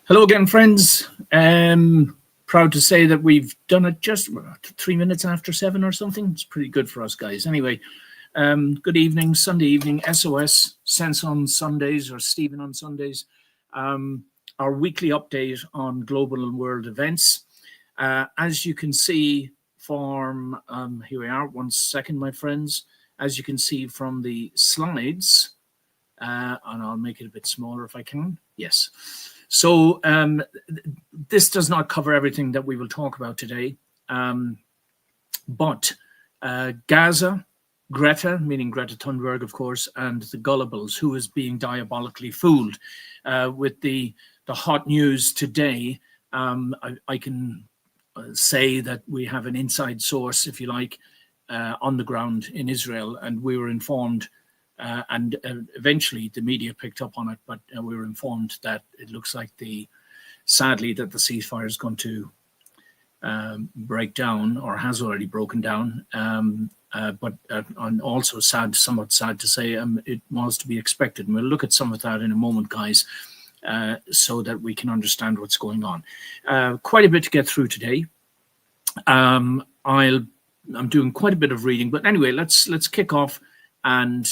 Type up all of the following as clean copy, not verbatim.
Hello again, friends. Proud to say that we've done it just 3 minutes after 7 or something. It's pretty good for us, guys. Anyway, good evening, Sunday evening, S.O.S, Sense on Sundays or Stephen on Sundays. Our weekly update on global and world events. As you can see from, here we are, 1 second, my friends. As you can see from the slides, and I'll make it a bit smaller if I can. Yes. So this does not cover everything that we will talk about today, but GAZA, GRETA, meaning Greta Thunberg, of course, and the Gullibles, who is being diabolically fooled with the hot news today. I can say that we have an inside source, if you like, on the ground in Israel, and we were informed and eventually the media picked up on it, but we were informed that it looks like sadly that the ceasefire is going to break down, or has already broken down. But also somewhat sad to say, it was to be expected. And we'll look at some of that in a moment, guys, so that we can understand what's going on. Quite a bit to get through today. I'm doing quite a bit of reading, but anyway, let's kick off and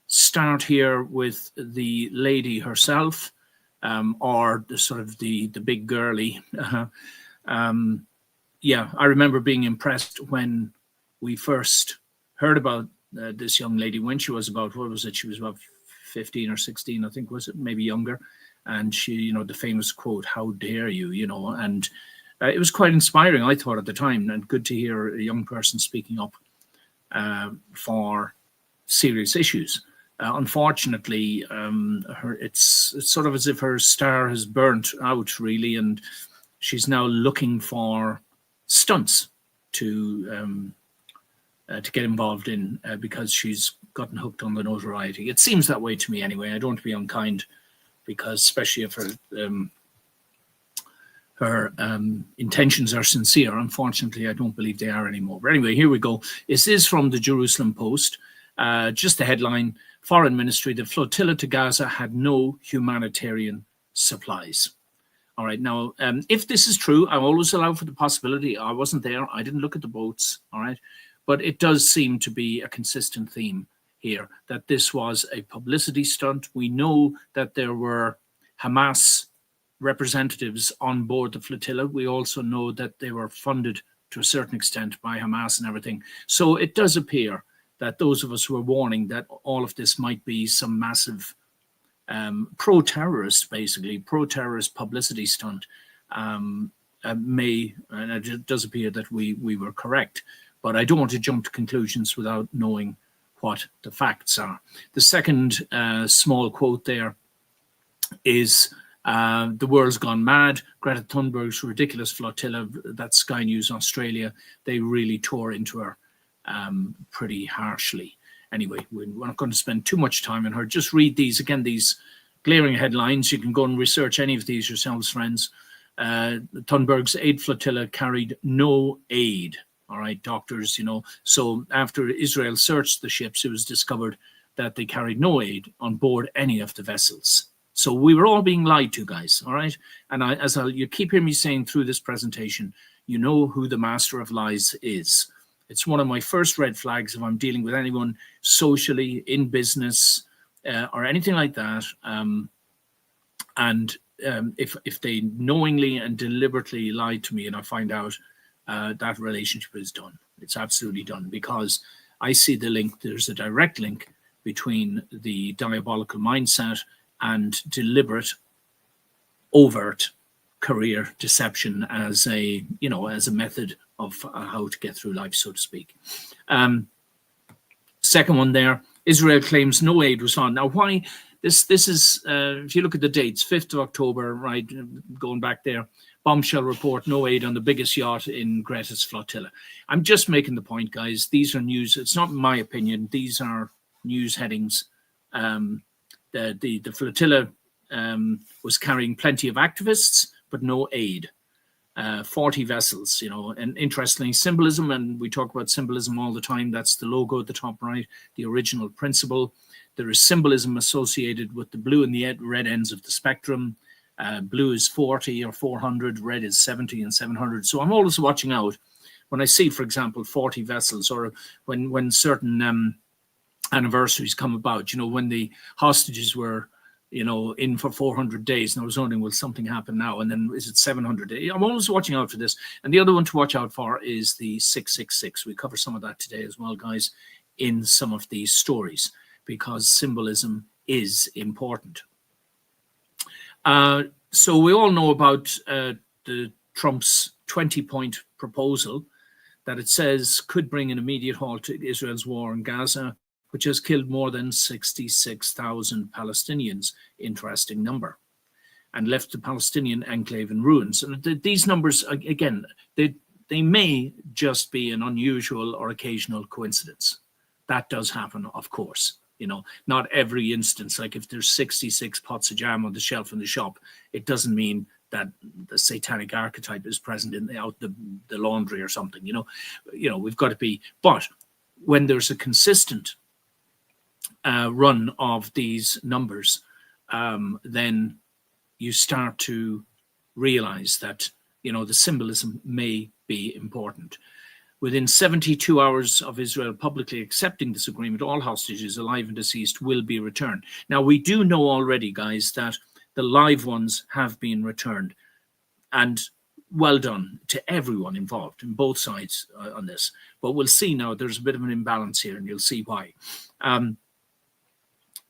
start here with the lady herself, or the sort of the big girly. Yeah, I remember being impressed when we first heard about this young lady, when she was about, what was it? She was about 15 or 16, I think, was it? Maybe younger. And she, the famous quote, "How dare you," and it was quite inspiring, I thought, at the time, and good to hear a young person speaking up for serious issues. Unfortunately, it's sort of as if her star has burnt out, really, and she's now looking for stunts to get involved in because she's gotten hooked on the notoriety. It seems that way to me, anyway. I don't want to be unkind, because especially if her intentions are sincere. Unfortunately, I don't believe they are anymore. But anyway, here we go. This is from the Jerusalem Post. Just the headline: Foreign Ministry, the flotilla to Gaza had no humanitarian supplies. All right, now, if this is true, I always allow for the possibility. I wasn't there. I didn't look at the boats. All right. But it does seem to be a consistent theme here, that this was a publicity stunt. We know that there were Hamas representatives on board the flotilla. We also know that they were funded to a certain extent by Hamas and everything. So it does appear that those of us who are warning that all of this might be some massive pro-terrorist publicity stunt and it does appear that we were correct. But I don't want to jump to conclusions without knowing what the facts are. The second small quote there is, "The world's gone mad. Greta Thunberg's ridiculous flotilla," that's Sky News Australia, they really tore into her pretty harshly. Anyway, we're not going to spend too much time on her. Just read these glaring headlines. You can go and research any of these yourselves, friends. Thunberg's aid flotilla carried no aid. All right, doctors, So after Israel searched the ships, it was discovered that they carried no aid on board any of the vessels. So we were all being lied to, guys. All right. And you keep hearing me saying through this presentation, you know who the master of lies is. It's one of my first red flags if I'm dealing with anyone socially, in business, or anything like that. If they knowingly and deliberately lied to me and I find out, that relationship is done. It's absolutely done, because I see the link. There's a direct link between the diabolical mindset and deliberate, overt career deception as a method of how to get through life, so to speak. Second one there: Israel claims no aid was on. Now, why this is, if you look at the dates, 5th of October, right, going back there, bombshell report, no aid on the biggest yacht in Greta's flotilla. I'm just making the point, guys. These are news. It's not my opinion. These are news headings. The flotilla was carrying plenty of activists, but no aid. 40 vessels, and interestingly, symbolism, and we talk about symbolism all the time. That's the logo at the top right, the original principle. There is symbolism associated with the blue and the red ends of the spectrum. Blue is 40 or 400, red is 70 and 700. So I'm always watching out when I see, for example, 40 vessels, or when certain anniversaries come about, when the hostages were, in for 400 days, and I was wondering, will something happen now? And then is it 700 days? I'm always watching out for this. And the other one to watch out for is the 666. We cover some of that today as well, guys, in some of these stories, because symbolism is important. So we all know about the Trump's 20-point proposal that it says could bring an immediate halt to Israel's war in Gaza, which has killed more than 66,000 Palestinians, interesting number, and left the Palestinian enclave in ruins. And these numbers, again, they may just be an unusual or occasional coincidence. That does happen, of course. Not every instance, like if there's 66 pots of jam on the shelf in the shop, it doesn't mean that the satanic archetype is present in the laundry or something. We've got to be, but when there's a consistent run of these numbers, then you start to realize that, the symbolism may be important. Within 72 hours of Israel publicly accepting this agreement, all hostages, alive and deceased, will be returned. Now, we do know already, guys, that the live ones have been returned. And well done to everyone involved in both sides on this. But we'll see now there's a bit of an imbalance here, and you'll see why.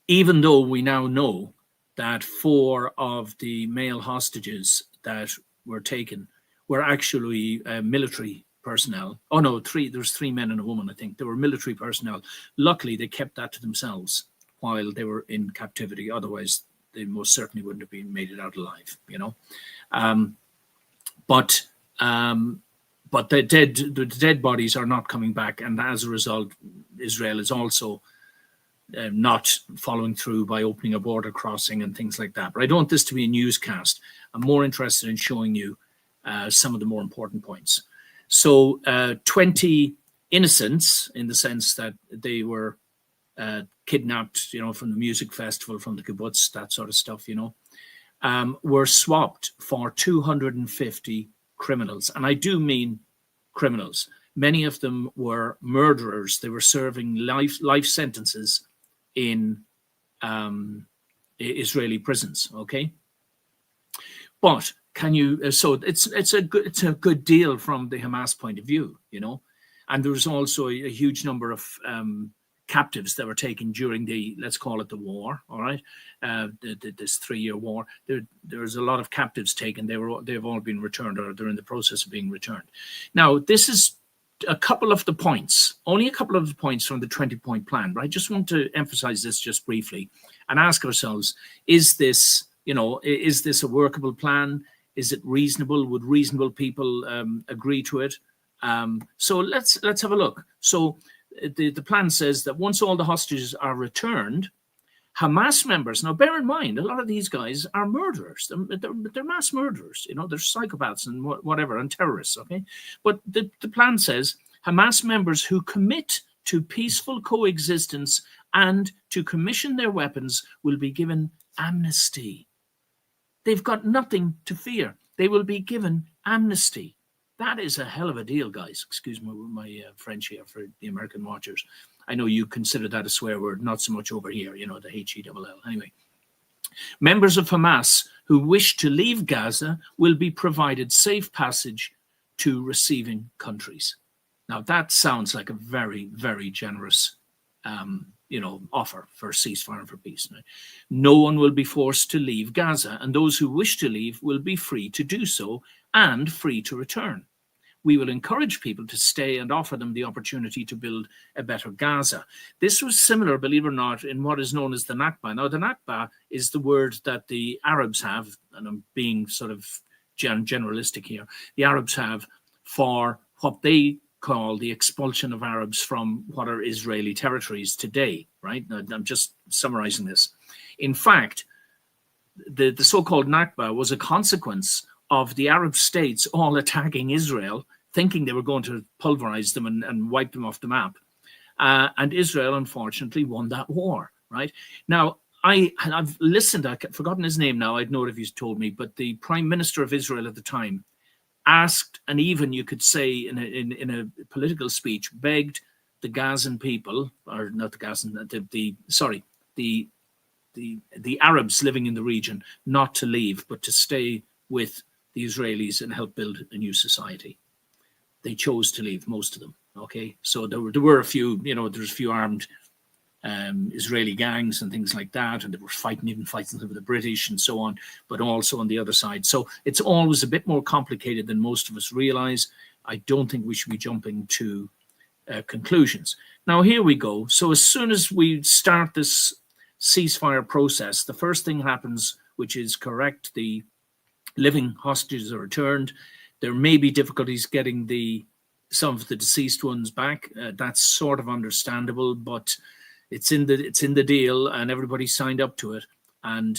Even though we now know that 4 of the male hostages that were taken were actually military personnel. Oh no, 3. There's 3 men and a woman, I think. They were military personnel. Luckily, they kept that to themselves while they were in captivity. Otherwise, they most certainly wouldn't have made it out alive. But the dead bodies are not coming back, and as a result, Israel is also not following through by opening a border crossing and things like that. But I don't want this to be a newscast. I'm more interested in showing you some of the more important points. So 20 innocents, in the sense that they were kidnapped, from the music festival, from the kibbutz, that sort of stuff, were swapped for 250 criminals. And I do mean criminals. Many of them were murderers. They were serving life sentences in Israeli prisons, okay? But can you, so it's a good deal from the Hamas point of view, and there was also a huge number of captives that were taken during the, let's call it the war, all right, this 3-year war. There's a lot of captives taken. They've all been returned, or they're in the process of being returned. Now, this is a couple of the points, only a couple of the points from the 20-point plan, but I just want to emphasize this just briefly and ask ourselves, is this a workable plan? Is it reasonable? Would reasonable people agree to it? So let's have a look. So the plan says that once all the hostages are returned, Hamas members, now bear in mind, a lot of these guys are murderers. They're mass murderers, they're psychopaths and whatever, and terrorists, okay? But the plan says Hamas members who commit to peaceful coexistence and to commission their weapons will be given amnesty. They've got nothing to fear. They will be given amnesty. That is a hell of a deal, guys. Excuse my French here for the American watchers. I know you consider that a swear word, not so much over here, the H-E-L-L. Anyway, members of Hamas who wish to leave Gaza will be provided safe passage to receiving countries. Now, that sounds like a very, very generous offer for ceasefire and for peace. No one will be forced to leave Gaza, and those who wish to leave will be free to do so and free to return. We will encourage people to stay and offer them the opportunity to build a better Gaza. This was similar, believe it or not, in what is known as the Nakba. Now, the Nakba is the word that the Arabs have, and I'm being sort of generalistic here, the Arabs have for what they call the expulsion of Arabs from what are Israeli territories today, right? Now, I'm just summarizing this. In fact, the so-called Nakba was a consequence of the Arab states all attacking Israel, thinking they were going to pulverize them and wipe them off the map. And Israel, unfortunately, won that war, right? Now, I've listened, I've forgotten his name now, I'd know it if he's told me, but the Prime Minister of Israel at the time asked, and even you could say in a political speech, begged the Gazan people, or not the Gazan, the Arabs living in the region not to leave, but to stay with the Israelis and help build a new society. They chose to leave, most of them. Okay, so there were a few, there's a few armed Israeli gangs and things like that, and they were fighting with the British and so on, but also on the other side. So it's always a bit more complicated than most of us realize. I don't think we should be jumping to conclusions. Now, here we go. So as soon as we start this ceasefire process, the first thing happens, which is correct. The living hostages are returned. There may be difficulties getting some of the deceased ones back. That's sort of understandable, but it's in the deal, and everybody signed up to it. And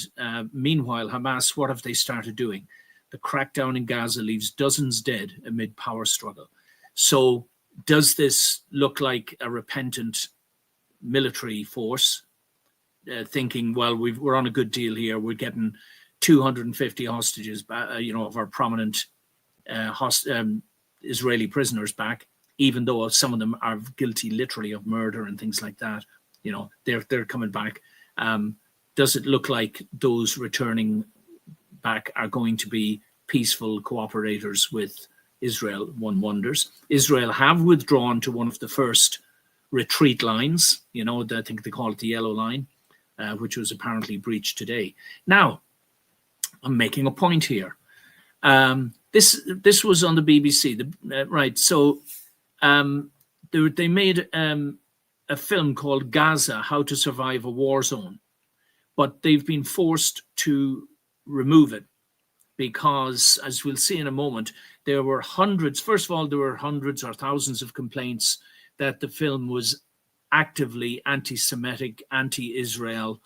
meanwhile, Hamas, what have they started doing? The crackdown in Gaza leaves dozens dead amid power struggle. So does this look like a repentant military force thinking, well, we're on a good deal here. We're getting 250 hostages, of our prominent Israeli prisoners back, even though some of them are guilty literally of murder and things like that. They're coming back. Does it look like those returning back are going to be peaceful cooperators with Israel? One wonders. Israel have withdrawn to one of the first retreat lines, I think they call it the yellow line, which was apparently breached today. Now, I'm making a point here. This was on the BBC, right? So they made a film called Gaza: How to Survive a War Zone, but they've been forced to remove it because, as we'll see in a moment, there were hundreds. First of all, there were hundreds or thousands of complaints that the film was actively anti-Semitic, anti-Israel,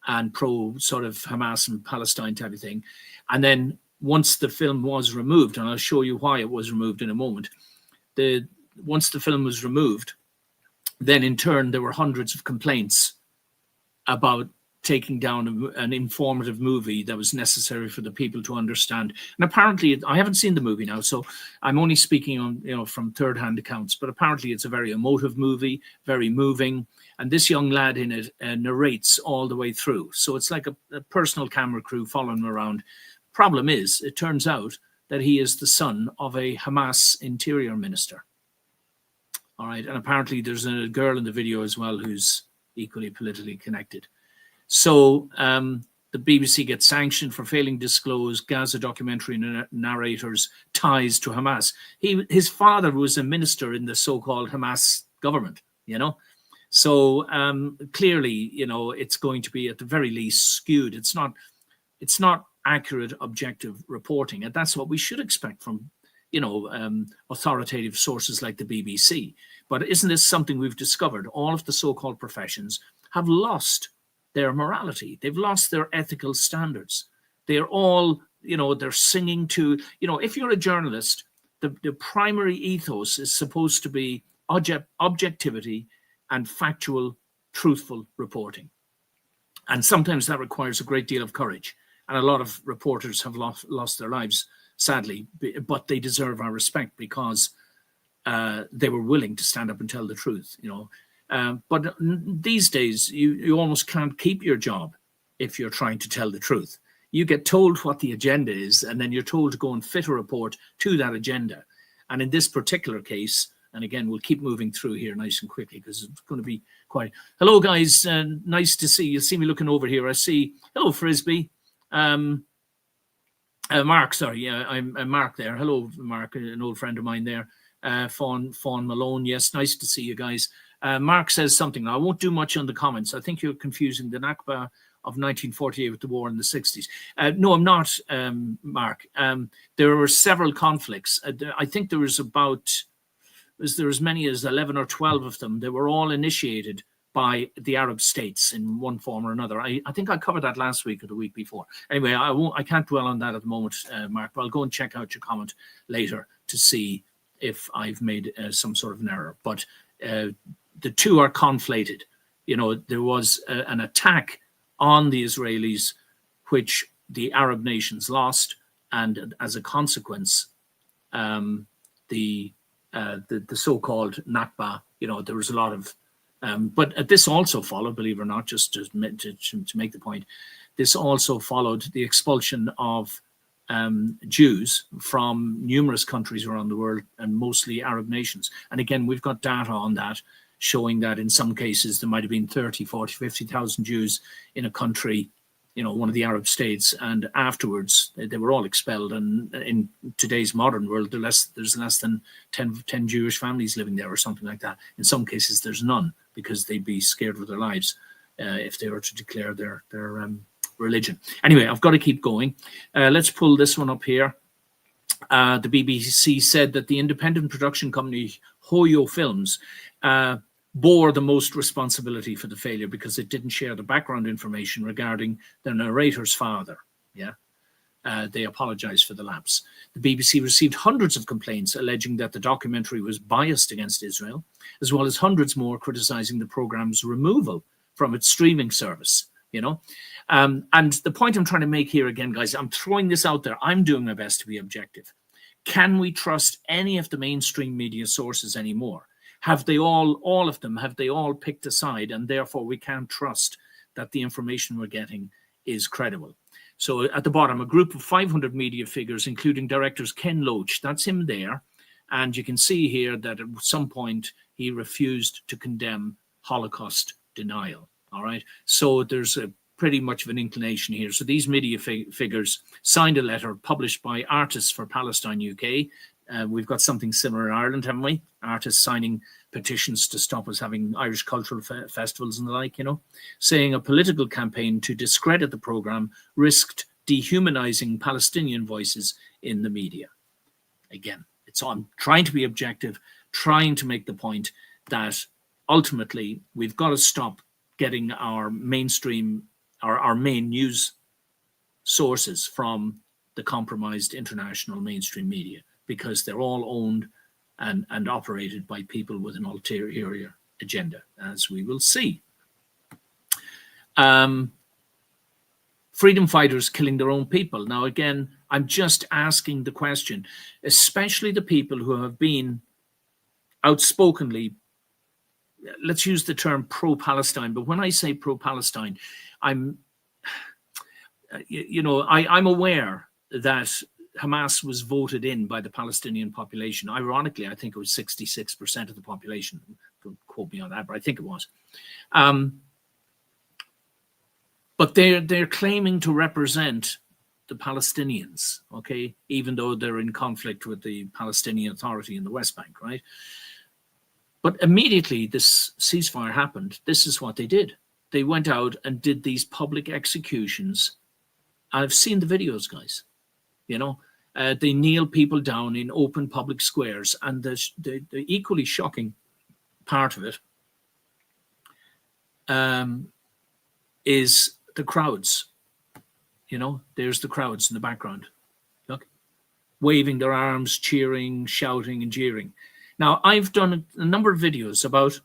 and pro sort of Hamas and Palestine type of thing. And then once the film was removed, and I'll show you why it was removed in a moment, once the film was removed, then in turn there were hundreds of complaints about taking down an informative movie that was necessary for the people to understand. And apparently, I haven't seen the movie now, so I'm only speaking on, from third-hand accounts, but apparently it's a very emotive movie, very moving. And this young lad in it narrates all the way through. So it's like a personal camera crew following him around. Problem is, it turns out that he is the son of a Hamas interior minister. All right. And apparently there's a girl in the video as well who's equally politically connected. So the BBC gets sanctioned for failing to disclose Gaza documentary narrator's ties to Hamas. His father was a minister in the so-called Hamas government, So clearly, it's going to be at the very least skewed. It's not accurate, objective reporting, and that's what we should expect from, authoritative sources like the BBC. But isn't this something we've discovered? All of the so-called professions have lost their morality. They've lost their ethical standards. They're all, they're singing to, if you're a journalist, the primary ethos is supposed to be objectivity and factual, truthful reporting. And sometimes that requires a great deal of courage. And a lot of reporters have lost their lives, sadly, but they deserve our respect because they were willing to stand up and tell the truth, But these days, you almost can't keep your job if you're trying to tell the truth. You get told what the agenda is, and then you're told to go and fit a report to that agenda. And in this particular case, and again, we'll keep moving through here nice and quickly because it's going to be quite... Hello, guys. Nice to see you. See me looking over here. I see... Hello, Frisbee. Mark, sorry. Yeah, I'm Mark there. Hello, Mark, an old friend of mine there. Fawn Malone. Yes, nice to see you guys. Mark says something. Now, I won't do much on the comments. I think you're confusing the Nakba of 1948 with the war in the 60s. No, I'm not, Mark. There were several conflicts. I think there was as many as 11 or 12 of them. They were all initiated by the Arab states in one form or another. I think I covered that last week or the week before. Anyway, I can't dwell on that at the moment, Mark, but I'll go and check out your comment later to see if I've made some sort of an error. But the two are conflated. There was an attack on the Israelis, which the Arab nations lost, and as a consequence, the so-called Nakba, there was a lot of, but this also followed, believe it or not, just to make the point, this also followed the expulsion of Jews from numerous countries around the world, and mostly Arab nations. And again, we've got data on that, showing that in some cases there might have been 30, 40, 50,000 Jews in a country, one of the Arab states, and afterwards they were all expelled. And in today's modern world, there's less than 10 Jewish families living there or something like that. In some cases, there's none, because they'd be scared for their lives if they were to declare their religion. Anyway, I've got to keep going. Let's pull this one up here. The BBC said that the independent production company Hoyo Films bore the most responsibility for the failure because it didn't share the background information regarding the narrator's father. They apologized for the lapse. The BBC received hundreds of complaints alleging that the documentary was biased against Israel, as well as hundreds more criticizing the program's removal from its streaming service. And the point I'm trying to make here again, guys, I'm throwing this out there. I'm doing my best to be objective. Can we trust any of the mainstream media sources anymore? Have they all of them, have they all picked a side, and therefore we can't trust that the information we're getting is credible? So at the bottom, a group of 500 media figures, including directors Ken Loach, that's him there. And you can see here that at some point he refused to condemn Holocaust denial. All right. So there's pretty much of an inclination here. So these media figures signed a letter published by Artists for Palestine UK. We've got something similar in Ireland, haven't we? Artists signing petitions to stop us having Irish cultural festivals and the like, saying a political campaign to discredit the program risked dehumanizing Palestinian voices in the media. Again, I'm trying to be objective, trying to make the point that ultimately we've got to stop getting our mainstream, our main news sources from the compromised international mainstream media, because they're all owned and operated by people with an ulterior agenda, as we will see. Freedom fighters killing their own people. Now, again, I'm just asking the question, especially the people who have been outspokenly, let's use the term pro-Palestine, but when I say pro-Palestine, I'm aware that Hamas was voted in by the Palestinian population. Ironically, I think it was 66% of the population. Don't quote me on that, but I think it was. But they're claiming to represent the Palestinians, okay, even though they're in conflict with the Palestinian Authority in the West Bank, right? But immediately this ceasefire happened, this is what they did. They went out and did these public executions. I've seen the videos, guys. They kneel people down in open public squares, and the equally shocking part of it is the crowds. There's the crowds in the background. Look, waving their arms, cheering, shouting, and jeering. Now, I've done a number of videos about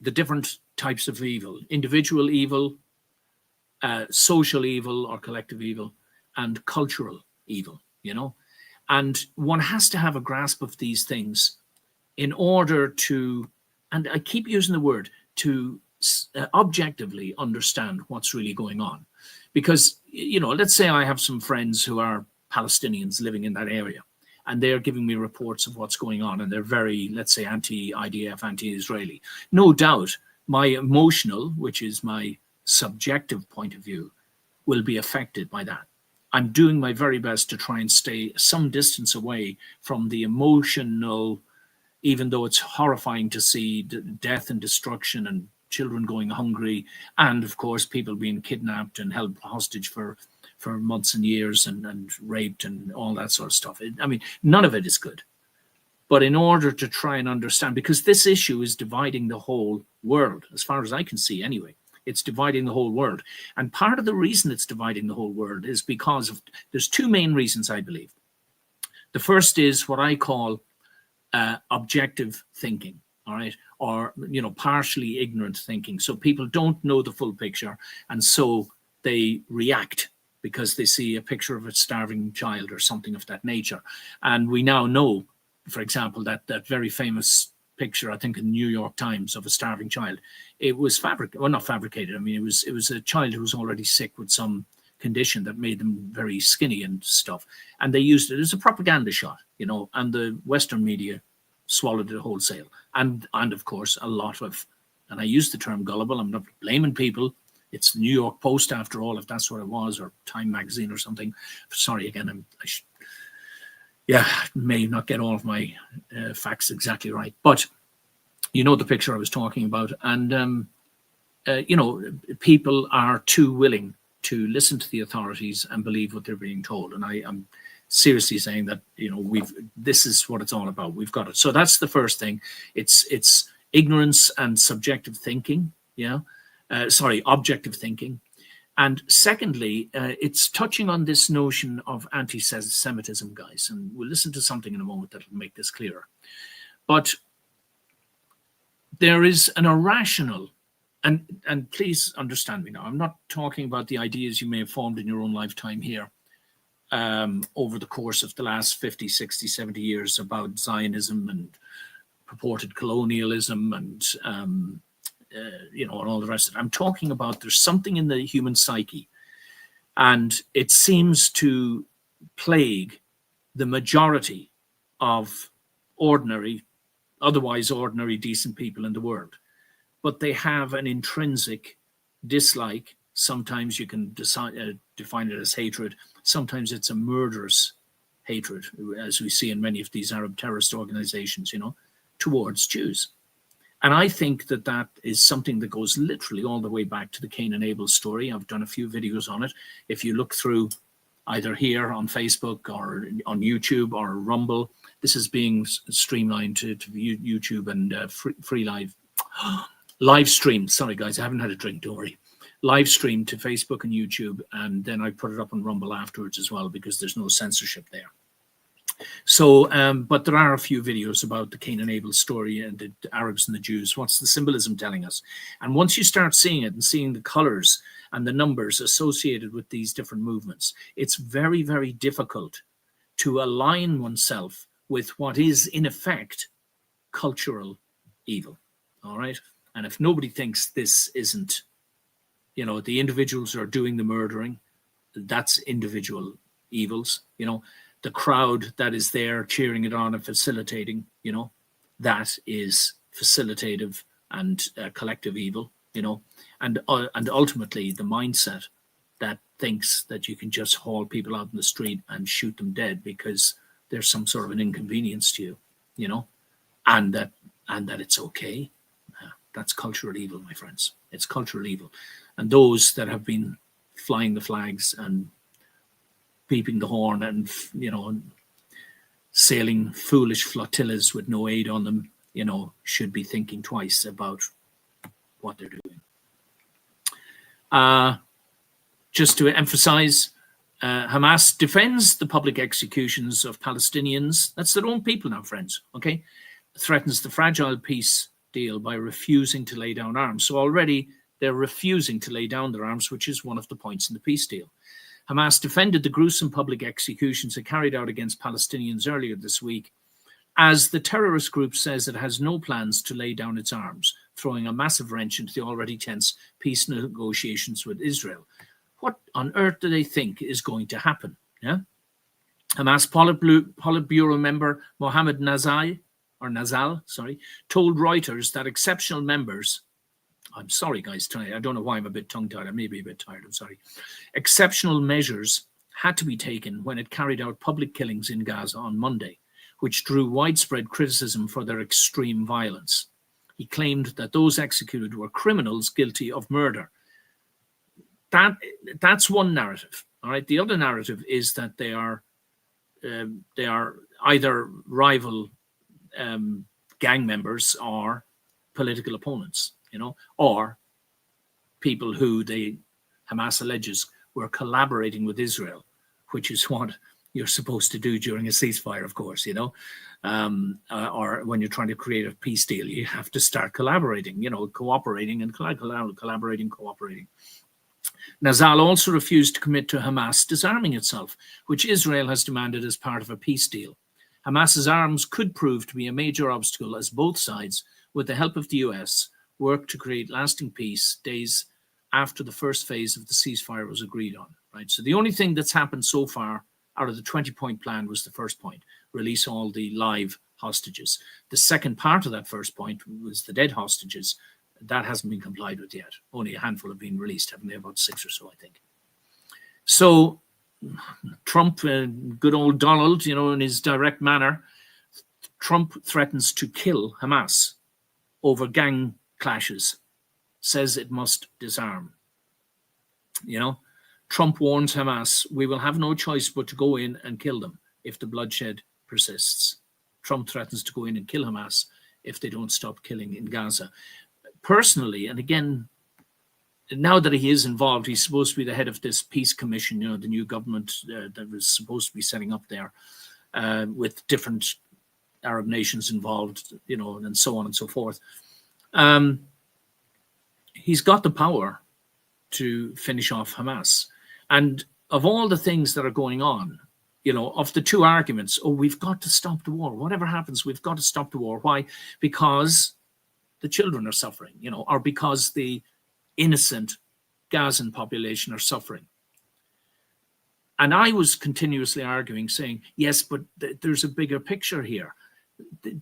the different types of evil: individual evil, social evil or collective evil, and cultural evil, and one has to have a grasp of these things in order to, and I keep using the word, to objectively understand what's really going on. Because, let's say I have some friends who are Palestinians living in that area, and they're giving me reports of what's going on, and they're very, let's say, anti-IDF, anti-Israeli. No doubt my emotional, which is my subjective point of view, will be affected by that. I'm doing my very best to try and stay some distance away from the emotional, even though it's horrifying to see death and destruction and children going hungry, and of course people being kidnapped and held hostage for months and years and raped and all that sort of stuff. None of it is good. But in order to try and understand, because this issue is dividing the whole world, as far as I can see anyway, it's dividing the whole world. And part of the reason it's dividing the whole world is because of, there's two main reasons, I believe. The first is what I call objective thinking, all right? or, you know, partially ignorant thinking. So people don't know the full picture, and so they react because they see a picture of a starving child or something of that nature. And we now know, for example, that very famous picture, I think in the New York Times, of a starving child, it was not fabricated. I mean, it was a child who was already sick with some condition that made them very skinny and stuff. And they used it as a propaganda shot, you know, and the Western media swallowed it wholesale. And of course, a lot of, and I use the term gullible, I'm not blaming people. It's the New York Post, after all, if that's what it was, or Time magazine or something. Sorry, again, may not get all of my facts exactly right. But you know the picture I was talking about. And, you know, people are too willing to listen to the authorities and believe what they're being told. And I'm seriously saying that, you know, this is what it's all about. We've got it. So that's the first thing. It's ignorance and subjective thinking. Yeah. Objective thinking. And secondly, it's touching on this notion of anti-Semitism, guys. And we'll listen to something in a moment that will make this clearer. But there is an irrational, and please understand me now, I'm not talking about the ideas you may have formed in your own lifetime here over the course of the last 50, 60, 70 years about Zionism and purported colonialism and you know, and all the rest of it. I'm talking about there's something in the human psyche, and it seems to plague the majority of otherwise ordinary, decent people in the world. But they have an intrinsic dislike. Sometimes you can define it as hatred. Sometimes it's a murderous hatred, as we see in many of these Arab terrorist organizations, you know, towards Jews. And I think that is something that goes literally all the way back to the Cain and Abel story. I've done a few videos on it. If you look through either here on Facebook or on YouTube or Rumble, this is being streamlined to YouTube and free live stream. Sorry, guys, I haven't had a drink, don't worry. Live stream to Facebook and YouTube, and then I put it up on Rumble afterwards as well, because there's no censorship there. So, but there are a few videos about the Cain and Abel story and the Arabs and the Jews. What's the symbolism telling us? And once you start seeing it and seeing the colors and the numbers associated with these different movements, it's very, very difficult to align oneself with what is, in effect, cultural evil. All right? And if nobody thinks this isn't, you know, the individuals are doing the murdering, that's individual evils, you know. The crowd that is there cheering it on and facilitating, you know, that is facilitative and collective evil, you know, and ultimately the mindset that thinks that you can just haul people out in the street and shoot them dead because there's some sort of an inconvenience to you, you know, and that it's okay. That's cultural evil, my friends. It's cultural evil. And those that have been flying the flags and beeping the horn and, you know, sailing foolish flotillas with no aid on them, you know, should be thinking twice about what they're doing. Just to emphasize, Hamas defends the public executions of Palestinians. That's their own people now, friends, okay? Threatens the fragile peace deal by refusing to lay down arms. So already they're refusing to lay down their arms, which is one of the points in the peace deal. Hamas defended the gruesome public executions it carried out against Palestinians earlier this week, as the terrorist group says it has no plans to lay down its arms, throwing a massive wrench into the already tense peace negotiations with Israel. What on earth do they think is going to happen? Yeah? Hamas Politburo member Mohammed Nazal told Reuters that exceptional members, I'm sorry, guys, tonight, I don't know why I'm a bit tongue-tied. I may be a bit tired, I'm sorry. Exceptional measures had to be taken when it carried out public killings in Gaza on Monday, which drew widespread criticism for their extreme violence. He claimed that those executed were criminals guilty of murder. That's one narrative, all right? The other narrative is that they are either rival gang members or political opponents, you know, or people who Hamas alleges were collaborating with Israel, which is what you're supposed to do during a ceasefire, of course, you know, or when you're trying to create a peace deal, you have to start collaborating, you know, cooperating and collaborating, cooperating. Nazal also refused to commit to Hamas disarming itself, which Israel has demanded as part of a peace deal. Hamas's arms could prove to be a major obstacle as both sides, with the help of the US, work to create lasting peace days after the first phase of the ceasefire was agreed on. Right. So the only thing that's happened so far out of the 20-point plan was the first point: release all the live hostages. The second part of that first point was the dead hostages. That hasn't been complied with yet. Only a handful have been released, haven't they? About 6 or so, I think. So Trump, good old Donald, you know, in his direct manner, Trump threatens to kill Hamas over gang clashes, says it must disarm. You know, Trump warns Hamas, we will have no choice but to go in and kill them if the bloodshed persists. Trump threatens to go in and kill Hamas if they don't stop killing in Gaza. Personally, and again, now that he is involved, he's supposed to be the head of this peace commission, you know, the new government that was supposed to be setting up there with different Arab nations involved, you know, and so on and so forth. He's got the power to finish off Hamas. And of all the things that are going on, you know, of the two arguments, oh, we've got to stop the war. Whatever happens, we've got to stop the war. Why? Because the children are suffering, you know, or because the innocent Gazan population are suffering. And I was continuously arguing, saying, yes, but there's a bigger picture here.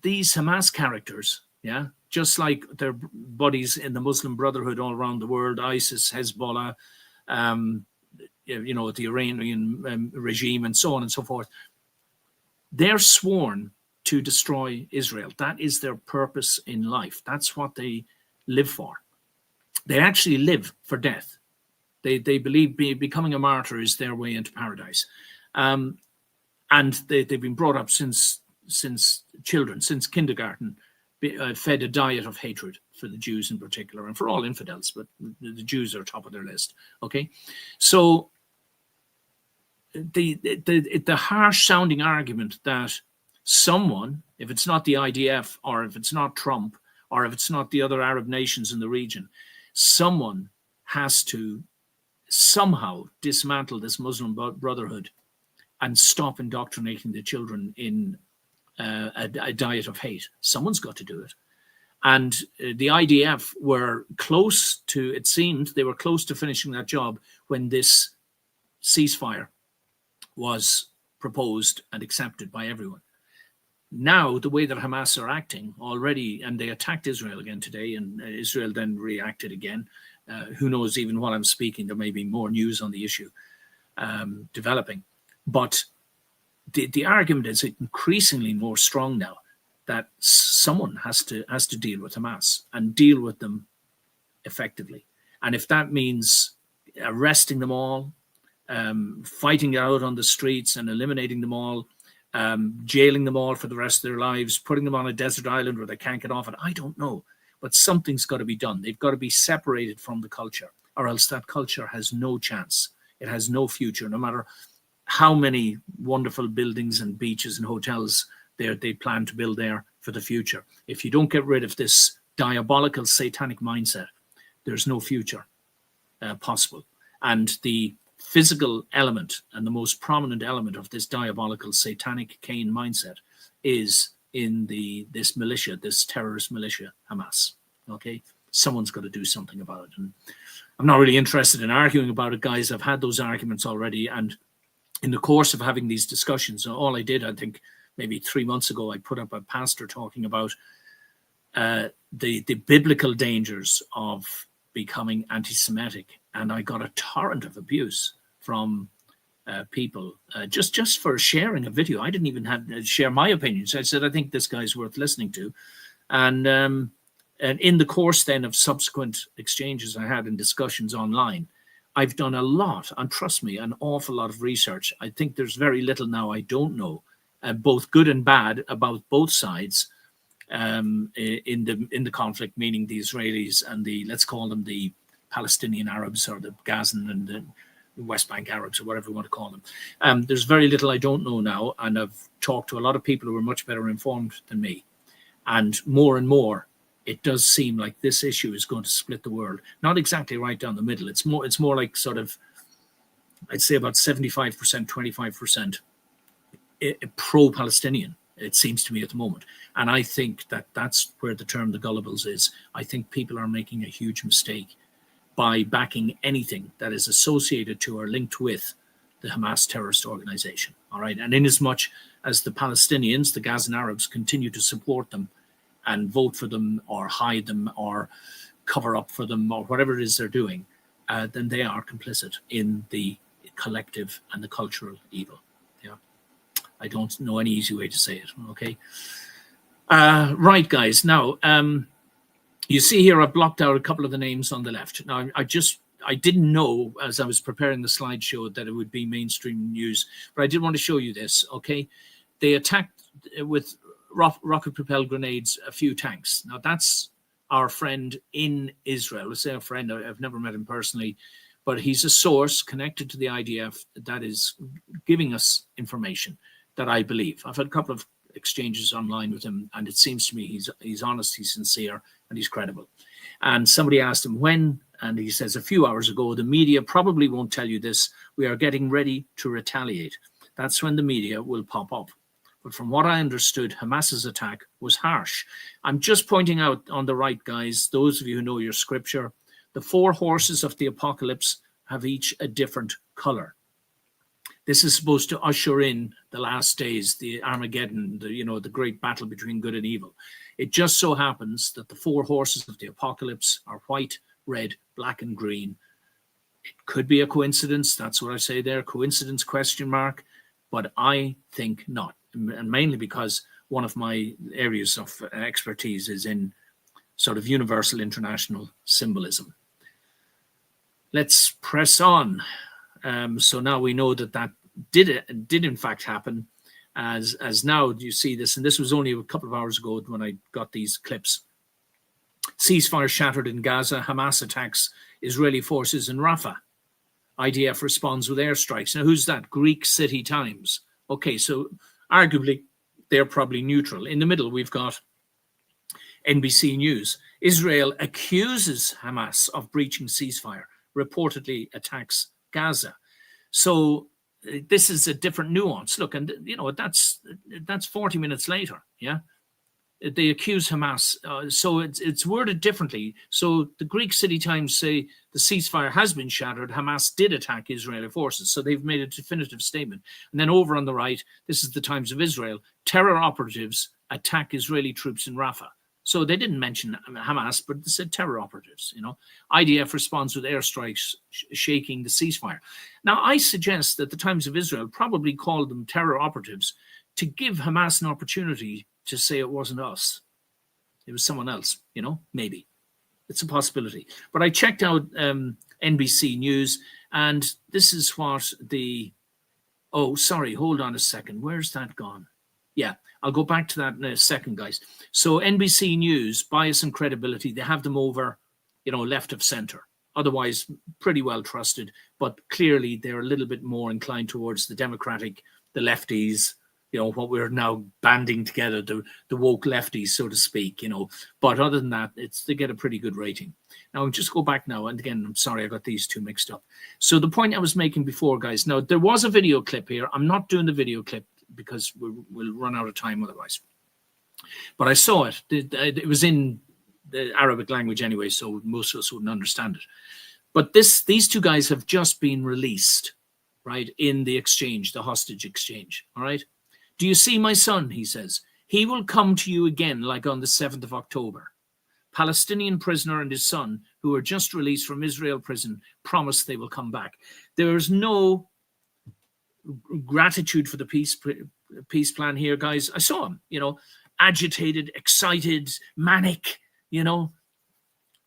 These Hamas characters, yeah, just like their buddies in the Muslim Brotherhood all around the world, ISIS, Hezbollah, you know, the Iranian regime, and so on and so forth, they're sworn to destroy Israel. That is their purpose in life. That's what they live for. They actually live for death. They believe becoming a martyr is their way into paradise. And they've been brought up since children, since kindergarten, fed a diet of hatred for the Jews in particular, and for all infidels, but the Jews are top of their list. Okay, so the harsh sounding argument that someone, if it's not the IDF, or if it's not Trump, or if it's not the other Arab nations in the region, someone has to somehow dismantle this Muslim Brotherhood and stop indoctrinating the children in a diet of hate. Someone's got to do it. And the IDF were close to, it seemed, they were close to finishing that job when this ceasefire was proposed and accepted by everyone. Now, the way that Hamas are acting already, and they attacked Israel again today, and Israel then reacted again. Who knows even while I'm speaking, there may be more news on the issue developing. But the argument is increasingly more strong now that someone has to deal with Hamas and deal with them effectively. And if that means arresting them all, fighting out on the streets and eliminating them all, jailing them all for the rest of their lives, putting them on a desert island where they can't get off it, I don't know. But something's got to be done. They've got to be separated from the culture, or else that culture has no chance. It has no future, no matter how many wonderful buildings and beaches and hotels they plan to build there for the future. If you don't get rid of this diabolical satanic mindset, there's no future possible. And the physical element and the most prominent element of this diabolical satanic Cain mindset is in this militia, this terrorist militia, Hamas. Okay, someone's got to do something about it. And I'm not really interested in arguing about it, guys. I've had those arguments already, and in the course of having these discussions, all I did, I think maybe 3 months ago, I put up a pastor talking about the biblical dangers of becoming anti-Semitic, and I got a torrent of abuse from people just for sharing a video. I didn't even have to share my opinions. I said, I think this guy's worth listening to. And in the course then of subsequent exchanges I had in discussions online, I've done a lot, and trust me, an awful lot of research. I think there's very little now I don't know, both good and bad, about both sides in the conflict, meaning the Israelis and the, let's call them the Palestinian Arabs, or the Gazan and West Bank Arabs or whatever you want to call them. There's very little I don't know now, and I've talked to a lot of people who are much better informed than me. And more, it does seem like this issue is going to split the world. Not exactly right down the middle. It's more like sort of, I'd say about 75%, 25% pro-Palestinian, it seems to me at the moment. And I think that that's where the term the gullibles is. I think people are making a huge mistake by backing anything that is associated to or linked with the Hamas terrorist organization. All right. And inasmuch as the Palestinians, the Gazan Arabs, continue to support them and vote for them or hide them or cover up for them or whatever it is they're doing, then they are complicit in the collective and the cultural evil. Yeah. I don't know any easy way to say it. Okay. Right, guys. Now, you see here, I've blocked out a couple of the names on the left. Now, I didn't know as I was preparing the slideshow that it would be mainstream news, but I did want to show you this, okay? They attacked with rocket-propelled grenades a few tanks. Now, that's our friend in Israel. Let's say a friend, I've never met him personally, but he's a source connected to the IDF that is giving us information that I believe. I've had a couple of exchanges online with him, and it seems to me he's honest, he's sincere, and he's credible. And somebody asked him when, and he says a few hours ago, the media probably won't tell you this. We are getting ready to retaliate. That's when the media will pop up. But from what I understood, Hamas's attack was harsh. I'm just pointing out on the right, guys, those of you who know your scripture, the 4 horses of the apocalypse have each a different color. This is supposed to usher in the last days, the Armageddon, the great battle between good and evil. It just so happens that the 4 horses of the apocalypse are white, red, black, and green. It could be a coincidence. That's what I say there. Coincidence, question mark. But I think not. And mainly because one of my areas of expertise is in sort of universal international symbolism. Let's press on. So now we know that did in fact happen. As now you see this, and this was only a couple of hours ago when I got these clips. Ceasefire shattered in Gaza. Hamas attacks Israeli forces in Rafah. IDF responds with airstrikes. Now, who's that? Greek City Times. Okay, so arguably they're probably neutral. In the middle, we've got NBC News. Israel accuses Hamas of breaching ceasefire, reportedly attacks Gaza. So this is a different nuance. Look, and that's 40 minutes later. Yeah, they accuse Hamas. So it's worded differently. So the Greek City Times say the ceasefire has been shattered. Hamas did attack Israeli forces. So they've made a definitive statement. And then over on the right, this is the Times of Israel. Terror operatives attack Israeli troops in Rafah. So they didn't mention Hamas, but they said terror operatives. IDF responds with airstrikes shaking the ceasefire. Now, I suggest that the Times of Israel probably called them terror operatives to give Hamas an opportunity to say it wasn't us. It was someone else, maybe. It's a possibility. But I checked out NBC News, and this is what hold on a second. Where's that gone? Yeah, I'll go back to that in a second, guys. So NBC News, bias and credibility, they have them over, left of center. Otherwise, pretty well trusted, but clearly they're a little bit more inclined towards the Democratic, the lefties, what we're now banding together, the woke lefties, so to speak, But other than that, they get a pretty good rating. Now, I'll just go back now. And again, I'm sorry, I got these two mixed up. So the point I was making before, guys, now there was a video clip here. I'm not doing the video clip because we'll run out of time otherwise. But I saw it. It was in the Arabic language anyway, so most of us wouldn't understand it. But these two guys have just been released, right, in the exchange, the hostage exchange, all right? Do you see my son, he says. He will come to you again like on the 7th of October. Palestinian prisoner and his son, who were just released from Israel prison, promise they will come back. There is no gratitude for the peace plan here, guys. I saw him, agitated, excited, manic,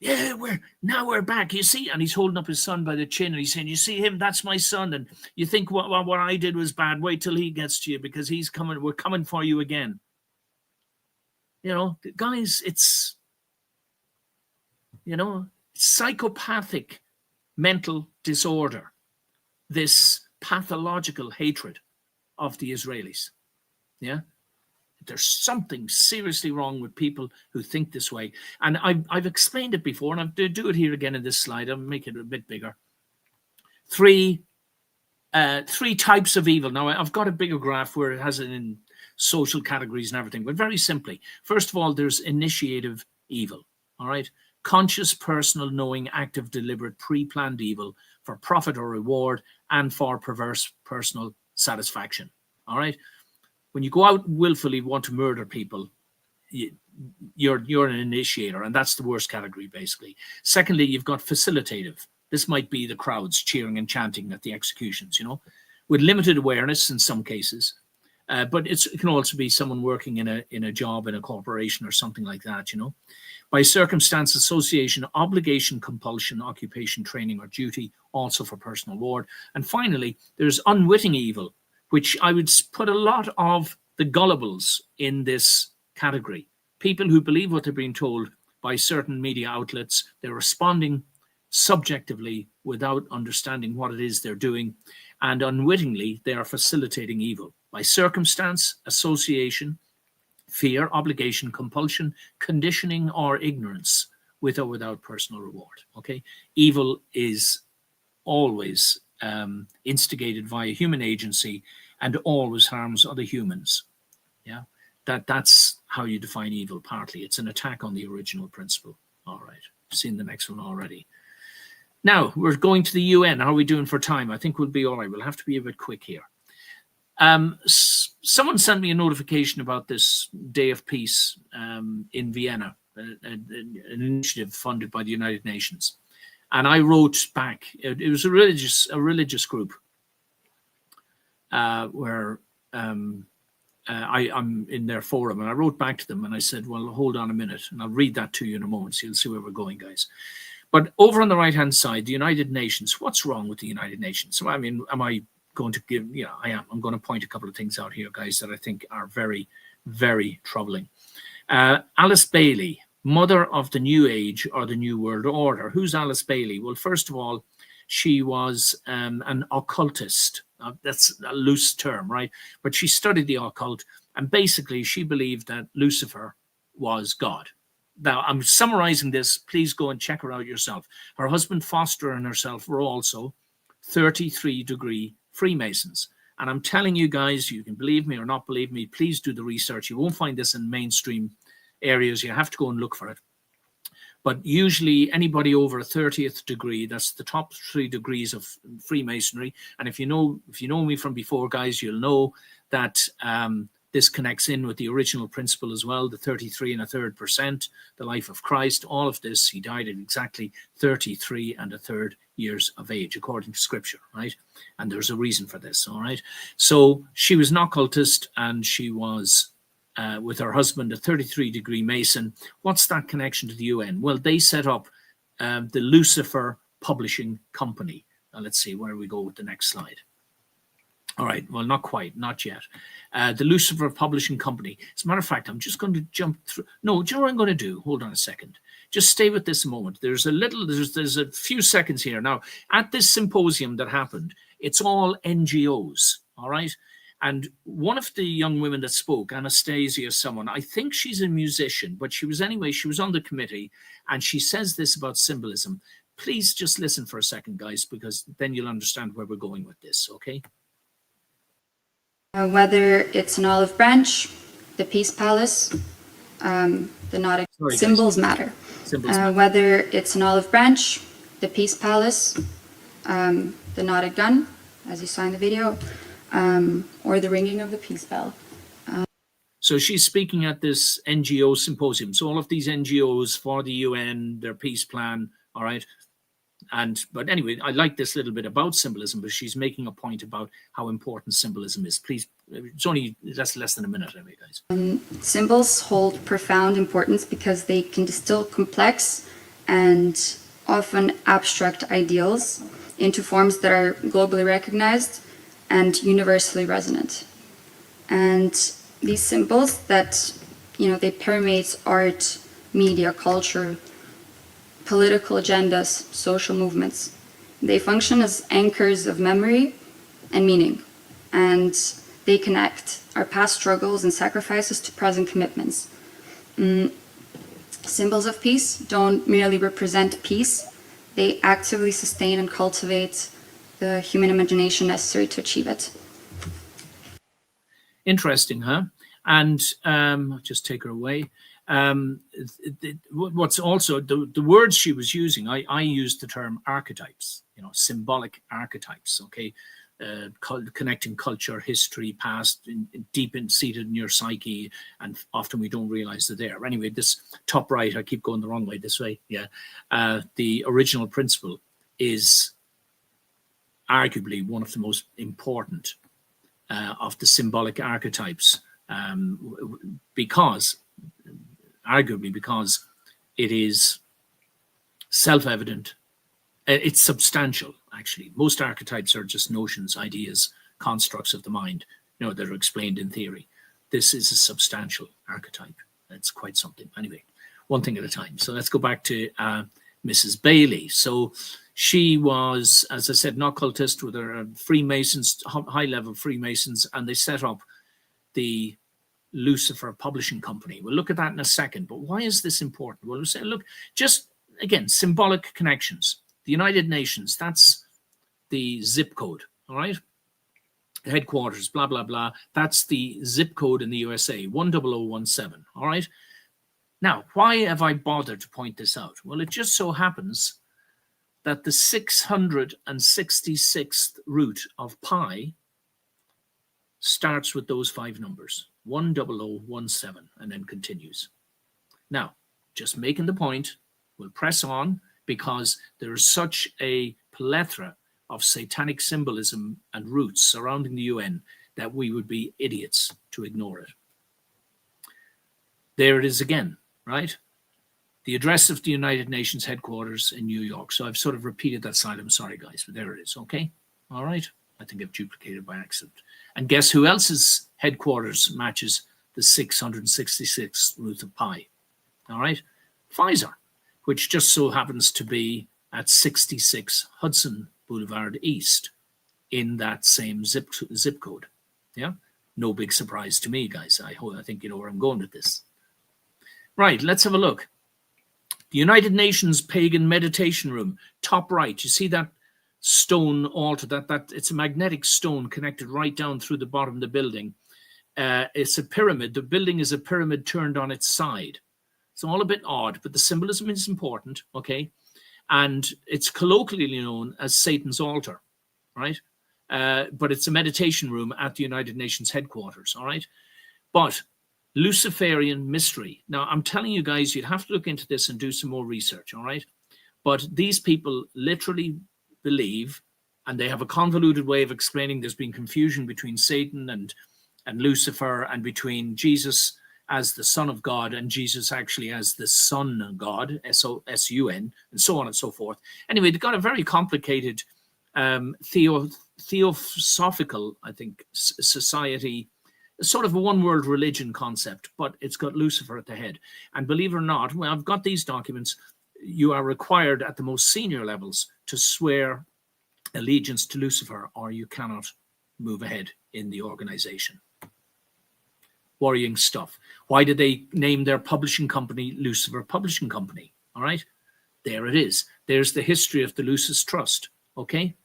Yeah, we're back, you see? And he's holding up his son by the chin and he's saying, you see him? That's my son. And you think what I did was bad. Wait till he gets to you because he's coming. We're coming for you again. Guys, it's, psychopathic mental disorder. this pathological hatred of the Israelis. Yeah, there's something seriously wrong with people who think this way. And I've explained it before, and I'll do it here again in this slide. I'll make it a bit bigger. Three types of evil. Now, I've got a bigger graph where it has it in social categories and everything, but very simply, first of all, there's initiative evil, all right? Conscious, personal, knowing, active, deliberate, pre-planned evil for profit or reward and for perverse personal satisfaction, all right? When you go out willfully want to murder people, you're an initiator, and that's the worst category, basically. Secondly, you've got facilitative. This might be the crowds cheering and chanting at the executions, you know, with limited awareness in some cases. But it can also be someone working in a job in a corporation or something like that, you know. By circumstance, association, obligation, compulsion, occupation, training, or duty, also for personal reward. And finally, there's unwitting evil, which I would put a lot of the gullibles in this category. People who believe what they're being told by certain media outlets. They're responding subjectively without understanding what it is they're doing, and unwittingly they are facilitating evil by circumstance, association, fear, obligation, compulsion, conditioning, or ignorance, with or without personal reward. Okay, evil is always instigated via human agency and always harms other humans. Yeah, that's how you define evil. Partly it's an attack on the original principle. All right, I've seen the next one already. Now, we're going to the UN. How are we doing for time? I think we'll be all right. We'll have to be a bit quick here. Someone sent me a notification about this Day of Peace in Vienna, an initiative funded by the United Nations. And I wrote back. It was a religious group where I'm in their forum. And I wrote back to them and I said, well, hold on a minute. And I'll read that to you in a moment, so you'll see where we're going, guys. But over on the right-hand side, the United Nations, what's wrong with the United Nations? So, I mean, am I going to give, yeah, I am. I'm going to point a couple of things out here, guys, that I think are very, very troubling. Alice Bailey, mother of the New Age or the New World Order. Who's Alice Bailey? Well, first of all, she was an occultist. That's a loose term, right? But she studied the occult, and basically she believed that Lucifer was God. Now, I'm summarizing this. Please go and check her out yourself. Her husband Foster and herself were also 33-degree Freemasons. And I'm telling you guys, you can believe me or not believe me, please do the research. You won't find this in mainstream areas. You have to go and look for it. But usually anybody over a 30th degree, that's the top 3 degrees of Freemasonry. And if you know me from before, guys, you'll know that this connects in with the original principle as well, the 33 1/3%, the life of Christ, all of this. He died at exactly 33 1/3 years of age, according to scripture, right? And there's a reason for this, all right? So she was an occultist, and she was, with her husband, a 33-degree Mason. What's that connection to the UN? Well, they set up the Lucifer Publishing Company. Now, let's see where we go with the next slide. All right, well, not quite, not yet. The Lucifer Publishing Company. As a matter of fact, I'm just going to jump through. No, do you know what I'm going to do? Hold on a second. Just stay with this a moment. There's a few seconds here. Now, at this symposium that happened, it's all NGOs, all right? And one of the young women that spoke, Anastasia someone, I think she's a musician, but she was on the committee, and she says this about symbolism. Please just listen for a second, guys, because then you'll understand where we're going with this, okay? Whether it's an olive branch, the Peace Palace, the knotted symbols matter. Whether it's an olive branch, the Peace Palace, the knotted gun, as you saw in the video, or the ringing of the peace bell. So she's speaking at this NGO symposium. So all of these NGOs for the UN, their peace plan, all right? But anyway, I like this little bit about symbolism, but she's making a point about how important symbolism is. Please, it's only less than a minute anyway, guys. Symbols hold profound importance because they can distill complex and often abstract ideals into forms that are globally recognized and universally resonant. And these symbols that, they permeate art, media, culture, political agendas, social movements. They function as anchors of memory and meaning, and they connect our past struggles and sacrifices to present commitments. Symbols of peace don't merely represent peace, they actively sustain and cultivate the human imagination necessary to achieve it. Interesting, huh? And I'll just take her away. What's also the words she was using, I used the term archetypes, symbolic archetypes, okay? Connecting culture, history, past, deep seated in your psyche, and often we don't realize they're there. Anyway, this top right, I keep going the wrong way, this way, yeah. The original principle is arguably one of the most important of the symbolic archetypes, because it is self-evident. It's substantial, actually. Most archetypes are just notions, ideas, constructs of the mind, that are explained in theory. This is a substantial archetype. That's quite something. Anyway, one thing at a time. So let's go back to Mrs. Bailey. So she was, as I said, an occultist with her Freemasons, high-level Freemasons, and they set up the Lucifer Publishing Company. We'll look at that in a second, but why is this important? Well, we'll say, look, just, again, symbolic connections. The United Nations, that's the zip code, all right? Headquarters, blah, blah, blah. That's the zip code in the USA, 10017, all right? Now, why have I bothered to point this out? Well, it just so happens that the 666th root of pi starts with those 5 numbers, 10017, and then continues. Now, just making the point, we'll press on, because there is such a plethora of satanic symbolism and roots surrounding the UN that we would be idiots to ignore it. There it is again, right? The address of the United Nations headquarters in New York. So I've sort of repeated that slide. I'm sorry, guys, but there it is, okay? All right. I think I've duplicated by accident. And guess who else's headquarters matches the 666th root of pi? All right? Pfizer, which just so happens to be at 66 Hudson Boulevard East in that same zip code. Yeah? No big surprise to me, guys. I think you know where I'm going with this. Right, let's have a look. The United Nations Pagan Meditation Room, top right. You see that stone altar? That it's a magnetic stone connected right down through the bottom of the building. It's a pyramid. The building is a pyramid turned on its side. It's all a bit odd, but the symbolism is important, okay? And it's colloquially known as Satan's altar, right? But it's a meditation room at the United Nations headquarters, all right? But Luciferian mystery. Now, I'm telling you guys, you'd have to look into this and do some more research, all right? But these people literally believe, and they have a convoluted way of explaining there's been confusion between Satan and Lucifer, and between Jesus as the Son of God and Jesus actually as the Son of God, S-O-S-U-N, and so on and so forth. Anyway, they've got a very complicated theosophical, I think, society, sort of a one-world religion concept, but it's got Lucifer at the head. And believe it or not, well, I've got these documents. You are required at the most senior levels to swear allegiance to Lucifer, or you cannot move ahead in the organization. Worrying stuff. Why did they name their publishing company Lucifer Publishing Company? All right, there it is. There's the history of the Lucis Trust, okay?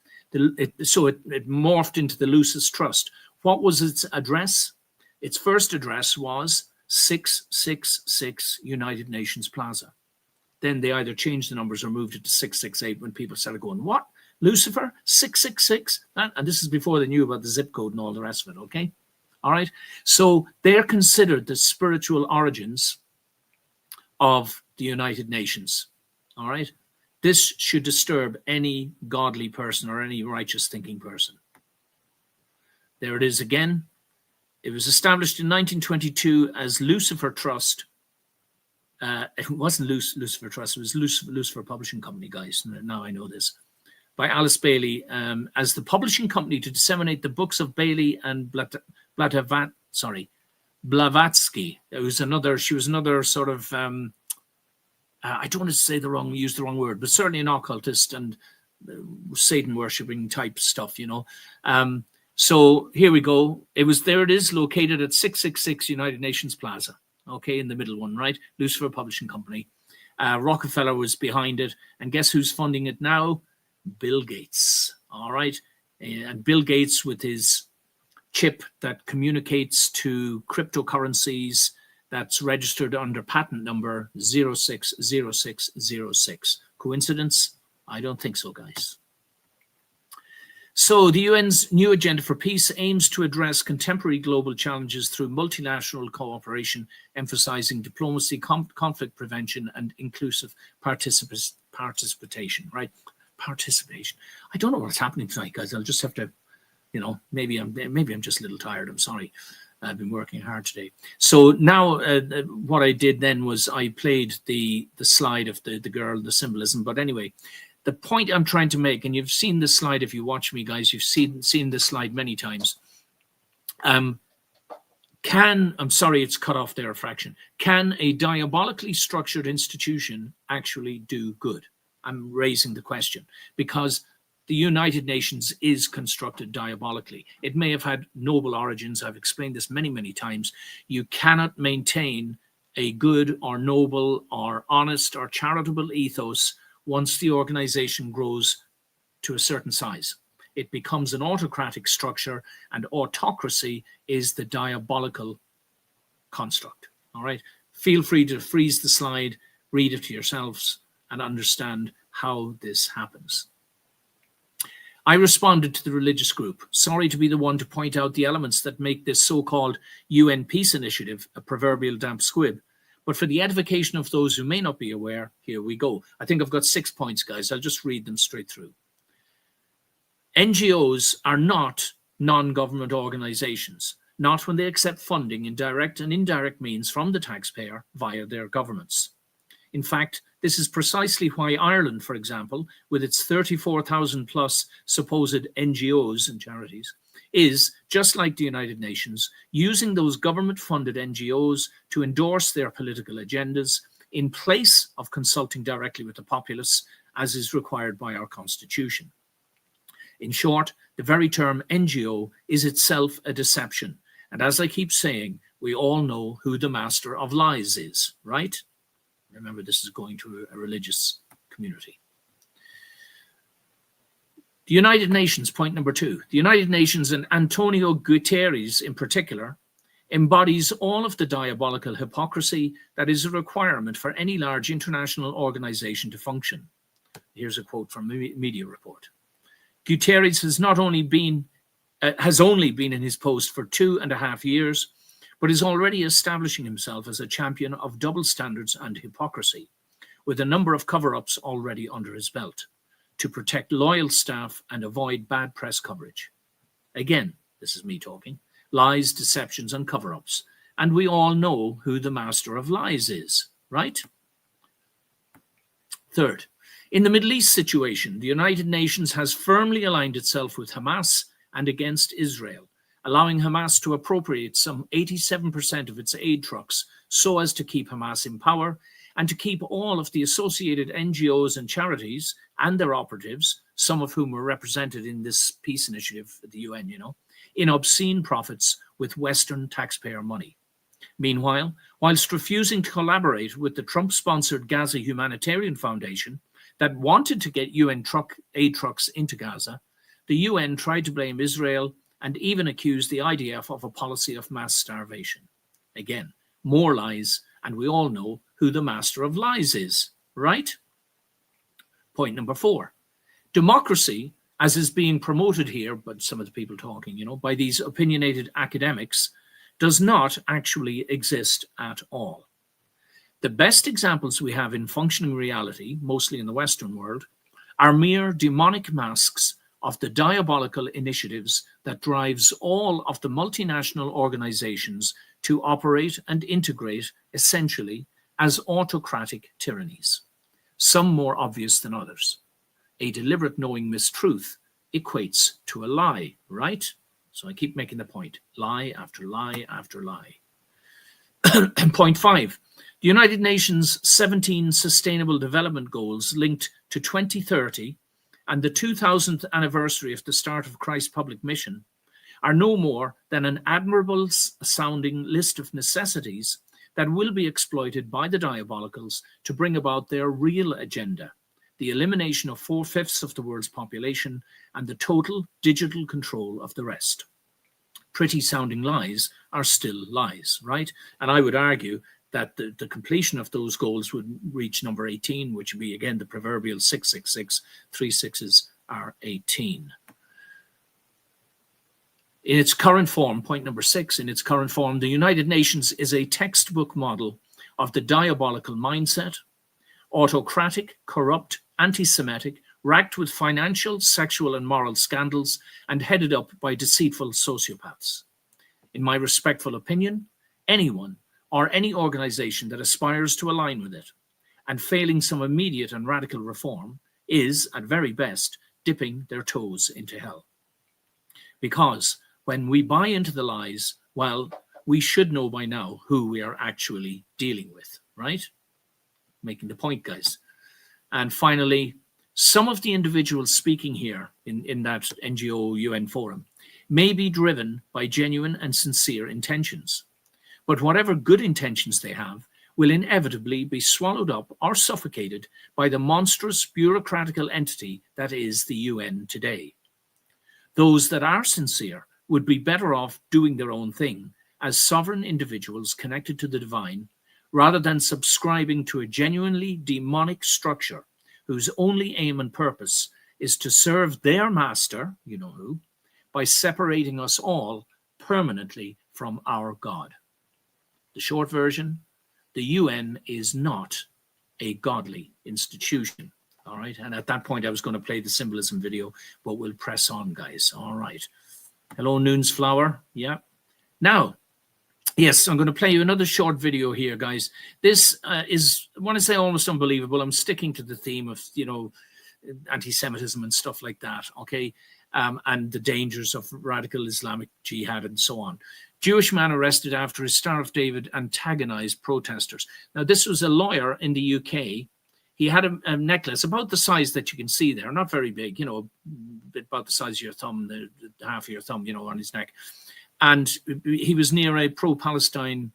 So it morphed into the Lucis Trust. What was its address? Its first address was 666 United Nations Plaza. Then they either changed the numbers or moved it to 668 when people started going, what? Lucifer? 666? And this is before they knew about the zip code and all the rest of it, okay? All right? So they're considered the spiritual origins of the United Nations, all right? This should disturb any godly person or any righteous thinking person. There it is again. It was established in 1922 as Lucifer Trust. It wasn't Lucifer Trust, it was Lucifer Publishing Company, guys. Now I know this. By Alice Bailey, as the publishing company to disseminate the books of Bailey and Blavatsky. She was another sort of, I don't want to use the wrong word, but certainly an occultist and Satan worshipping type stuff, you know. So here we go. It is located at 666 United Nations Plaza. Okay, in the middle one, right? Lucifer Publishing Company. Rockefeller was behind it. And guess who's funding it now? Bill Gates. All right. And Bill Gates with his chip that communicates to cryptocurrencies that's registered under patent number 060606. Coincidence? I don't think so, guys. So the UN's new agenda for peace aims to address contemporary global challenges through multilateral cooperation, emphasizing diplomacy, conflict prevention, and inclusive participation, right? Participation. I don't know what's happening tonight, guys. I'll just have to, you know, maybe I'm just a little tired. I'm sorry. I've been working hard today. So now what I did then was I played the slide of the girl, the symbolism. But anyway, the point I'm trying to make, and you've seen this slide if you watch me, guys, you've seen this slide many times. I'm sorry, it's cut off there a fraction. Can a diabolically structured institution actually do good? I'm raising the question because the United Nations is constructed diabolically. It may have had noble origins. I've explained this many, many times. You cannot maintain a good or noble or honest or charitable ethos once the organization grows to a certain size. It becomes an autocratic structure, and autocracy is the diabolical construct. All right. Feel free to freeze the slide, read it to yourselves, and understand how this happens. I responded to the religious group. Sorry to be the one to point out the elements that make this so-called UN peace initiative a proverbial damp squib. But for the edification of those who may not be aware, here we go. I think I've got 6 points, guys. I'll just read them straight through. NGOs are not non-government organizations, not when they accept funding in direct and indirect means from the taxpayer via their governments. In fact, this is precisely why Ireland, for example, with its 34,000 plus supposed NGOs and charities, is, just like the United Nations, using those government-funded NGOs to endorse their political agendas in place of consulting directly with the populace, as is required by our Constitution. In short, the very term NGO is itself a deception. And as I keep saying, we all know who the master of lies is, right? Remember, this is going to a religious community. The United Nations, point number 2. The United Nations, and Antonio Guterres in particular, embodies all of the diabolical hypocrisy that is a requirement for any large international organization to function. Here's a quote from a media report. Guterres has only been in his post for 2.5 years, but is already establishing himself as a champion of double standards and hypocrisy, with a number of cover-ups already under his belt, to protect loyal staff and avoid bad press coverage. Again, this is me talking, lies, deceptions, and cover-ups. And we all know who the master of lies is, right? Third, in the Middle East situation, the United Nations has firmly aligned itself with Hamas and against Israel, allowing Hamas to appropriate some 87% of its aid trucks so as to keep Hamas in power and to keep all of the associated NGOs and charities and their operatives, some of whom were represented in this peace initiative at the UN, in obscene profits with Western taxpayer money. Meanwhile, whilst refusing to collaborate with the Trump-sponsored Gaza Humanitarian Foundation that wanted to get UN aid trucks into Gaza, the UN tried to blame Israel and even accused the IDF of a policy of mass starvation. Again, more lies, and we all know who the master of lies is, right? Point number 4. Democracy, as is being promoted here, but some of the people talking, by these opinionated academics, does not actually exist at all. The best examples we have in functioning reality, mostly in the Western world, are mere demonic masks of the diabolical initiatives that drives all of the multinational organizations to operate and integrate essentially as autocratic tyrannies, some more obvious than others. A deliberate knowing mistruth equates to a lie, right? So I keep making the point, lie after lie after lie. Point 5, the United Nations 17 Sustainable Development Goals linked to 2030 and the 2000th anniversary of the start of Christ's public mission are no more than an admirable sounding list of necessities that will be exploited by the diabolicals to bring about their real agenda, the elimination of 4/5 of the world's population and the total digital control of the rest. Pretty sounding lies are still lies, right? And I would argue that the completion of those goals would reach number 18, which would be, again, the proverbial 666. 3 6s are 18. In its current form, point number 6, in its current form, the United Nations is a textbook model of the diabolical mindset, autocratic, corrupt, anti-Semitic, racked with financial, sexual, and moral scandals, and headed up by deceitful sociopaths. In my respectful opinion, anyone or any organization that aspires to align with it, and failing some immediate and radical reform, is, at very best, dipping their toes into hell. Because when we buy into the lies, well, we should know by now who we are actually dealing with, right? Making the point, guys. And finally, some of the individuals speaking here in that NGO UN forum may be driven by genuine and sincere intentions. But whatever good intentions they have will inevitably be swallowed up or suffocated by the monstrous bureaucratical entity that is the UN today. Those that are sincere would be better off doing their own thing as sovereign individuals connected to the divine, rather than subscribing to a genuinely demonic structure whose only aim and purpose is to serve their master, you know who, by separating us all permanently from our God. The short version, the UN is not a godly institution. All right. And at that point, I was going to play the symbolism video, but we'll press on, guys. All right. Hello, Noon's Flower. Yeah. Now, yes, I'm going to play you another short video here, guys. This is, I want to say, almost unbelievable. I'm sticking to the theme of, anti-Semitism and stuff like that. Okay. And the dangers of radical Islamic jihad and so on. Jewish man arrested after his Star of David antagonized protesters. Now, this was a lawyer in the UK. He had a necklace about the size that you can see there, not very big, about the size of your thumb, the half of your thumb, on his neck. And he was near a pro-Palestine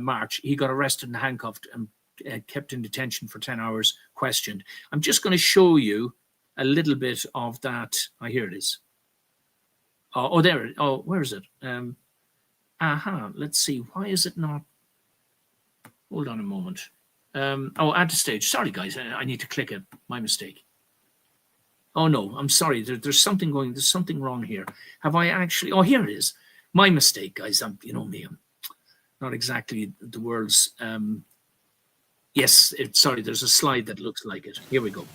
march. He got arrested and handcuffed and kept in detention for 10 hours, questioned. I'm just going to show you a little bit of that. Oh, here it is. Oh, there. Oh, where is it? Let's see. Why is it not? Hold on a moment. Add to stage. Sorry, guys. I need to click it. My mistake. Oh, no. I'm sorry. There's something going. There's something wrong here. Have I actually? Oh, here it is. My mistake, guys. I'm not exactly the world's. Yes. Sorry. There's a slide that looks like it. Here we go.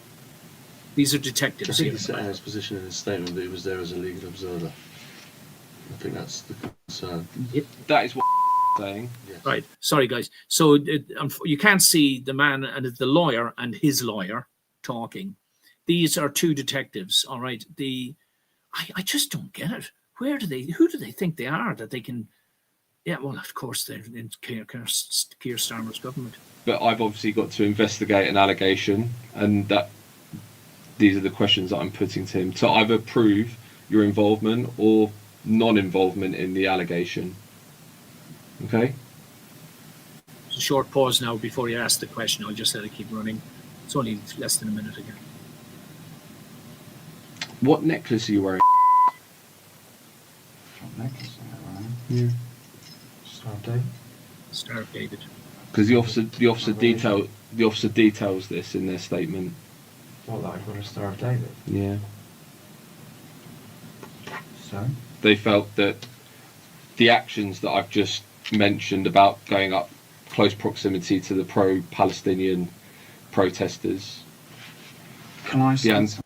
These are detectives. I think he's setting his position in his statement that he was there as a legal observer. I think that's the concern. Yep. That is what I'm saying. Yes. Right. Sorry, guys. So you can't see the man and the lawyer and his lawyer talking. These are two detectives. All right. I just don't get it. Who do they think they are that they can? Yeah. Well, of course they're in Keir Starmer's government. But I've obviously got to investigate an allegation, and that these are the questions that I'm putting to him to either prove your involvement or non-involvement in the allegation. Okay. It's a short pause now before you ask the question. I'll just let it keep running. It's only less than a minute again. What necklace are you wearing? What necklace am I wearing? Yeah. Star of David. Star of David. Because the officer details this in their statement. What, that I've got a Star of David? Yeah. So? They felt that the actions that I've just mentioned about going up close proximity to the pro-Palestinian protesters. Can I say something?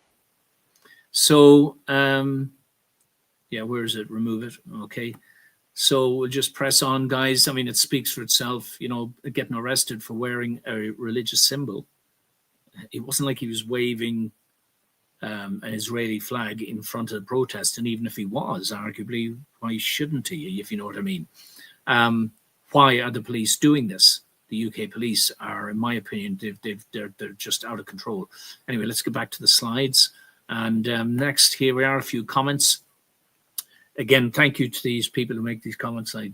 So, where is it? Remove it. Okay. So we'll just press on, guys. I mean, it speaks for itself, getting arrested for wearing a religious symbol. It wasn't like he was waving an Israeli flag in front of the protest. And even if he was, arguably, why shouldn't he, if you know what I mean? Why are the police doing this? The UK police are, in my opinion, they're just out of control. Anyway, let's get back to the slides. And next, here we are, a few comments. Again, thank you to these people who make these comments. I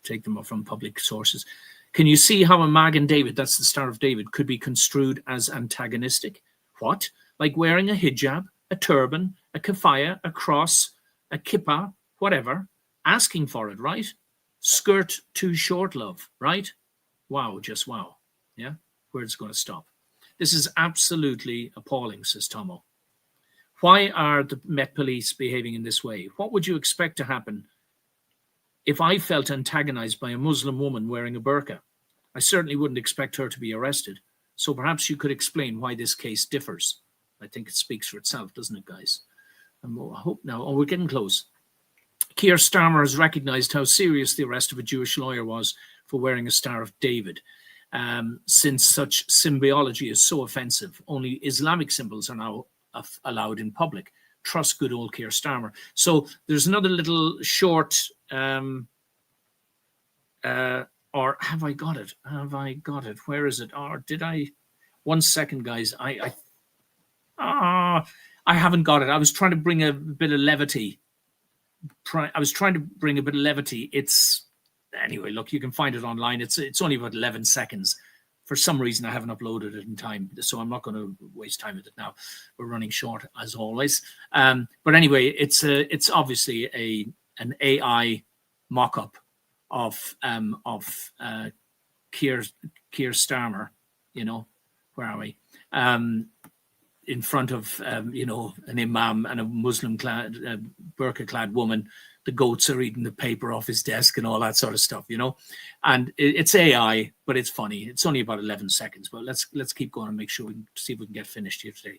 take them from public sources. Can you see how a Magen David, that's the Star of David, could be construed as antagonistic? What? Like wearing a hijab, a turban, a kafaya, a cross, a kippah, whatever, asking for it, right? Skirt too short, love, right? Wow, just wow. Yeah, where's it's going to stop? This is absolutely appalling, says Tomo. Why are the Met Police behaving in this way? What would you expect to happen if I felt antagonized by a Muslim woman wearing a burqa? I certainly wouldn't expect her to be arrested. So perhaps you could explain why this case differs. I think it speaks for itself, doesn't it, guys? I hope now. Oh, we're getting close. Keir Starmer has recognized how serious the arrest of a Jewish lawyer was for wearing a Star of David. Since such symbology is so offensive, only Islamic symbols are now allowed in public. Trust good old Keir Starmer. So there's another little short, or have I got it? Have I got it? Where is it? Or did I? 1 second, guys. I haven't got it. I was trying to bring a bit of levity. It's anyway. Look, you can find it online. It's only about 11 seconds. For some reason, I haven't uploaded it in time, so I'm not going to waste time with it now. We're running short as always. But anyway, it's obviously an AI mock-up of Keir Starmer. You know, where are we? In front of an imam and a Muslim burqa-clad woman. The goats are eating the paper off his desk and all that sort of stuff, and it's AI, but it's funny. It's only about 11 seconds, but let's keep going and make sure we can see if we can get finished here today.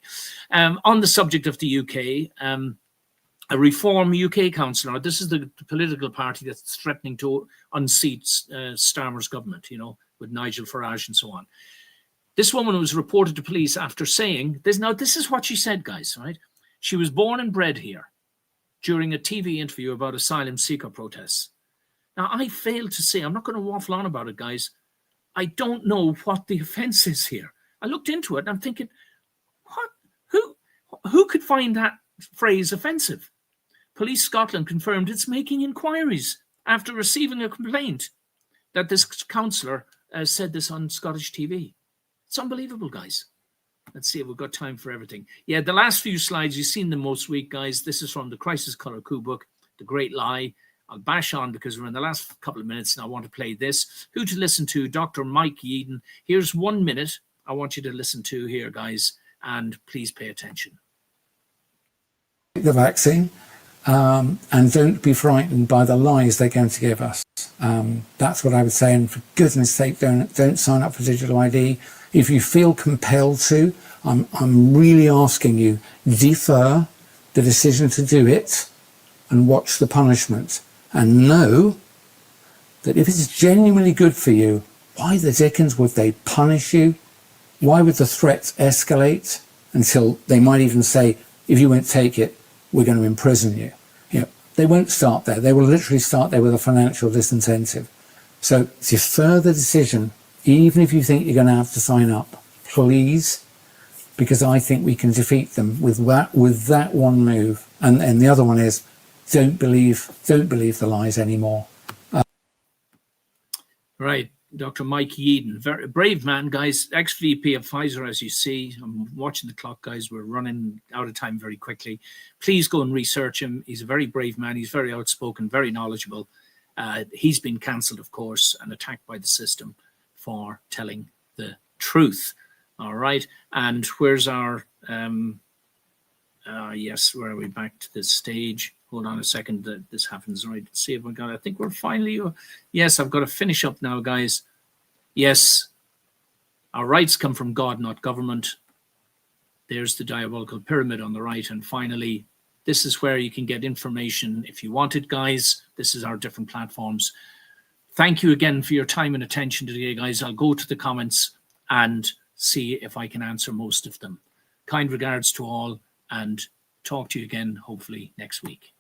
On the subject of the UK, a Reform UK councillor, this is the political party that's threatening to unseat Starmer's government, with Nigel Farage and so on. This woman was reported to police after saying this. Now, this is what she said, guys, right? She was born and bred here during a TV interview about asylum seeker protests. Now, I failed to say, I'm not going to waffle on about it, guys. I don't know what the offence is here. I looked into it and I'm thinking, what? Who could find that phrase offensive? Police Scotland confirmed it's making inquiries after receiving a complaint that this councillor said this on Scottish TV. It's unbelievable, guys. Let's see if we've got time for everything. Yeah, the last few slides, you've seen them most week, guys. This is from the Crisis Colour Coup book, The Great Lie. I'll bash on because we're in the last couple of minutes and I want to play this. Who to listen to? Dr. Mike Yeadon. Here's 1 minute I want you to listen to here, guys, and please pay attention. The vaccine, and don't be frightened by the lies they're going to give us. That's what I would say. And for goodness sake, don't sign up for digital ID. If you feel compelled to, I'm really asking you, defer the decision to do it and watch the punishment. And know that if it's genuinely good for you, why the dickens would they punish you? Why would the threats escalate until they might even say, if you won't take it, we're going to imprison you? They won't start there. They will literally start there with a financial disincentive. So defer the decision, even if you think you're going to have to sign up, please, because I think we can defeat them with that one move. And the other one is, don't believe the lies anymore. Right, Dr. Mike Yeadon, very brave man, guys. Ex-VP of Pfizer, as you see. I'm watching the clock, guys. We're running out of time very quickly. Please go and research him. He's a very brave man. He's very outspoken, very knowledgeable. He's been cancelled, of course, and attacked by the system for telling the truth. All right. And where's our, yes, where are we? Back to this stage. Hold on a second. This happens, right? Let's see if we got, I think we're finally, yes, I've got to finish up now, guys. Yes, our rights come from God, not government. There's the diabolical pyramid on the right. And finally, this is where you can get information if you want it, guys. This is our different platforms. Thank you again for your time and attention today, guys. I'll go to the comments and see if I can answer most of them. Kind regards to all, and talk to you again, hopefully, next week.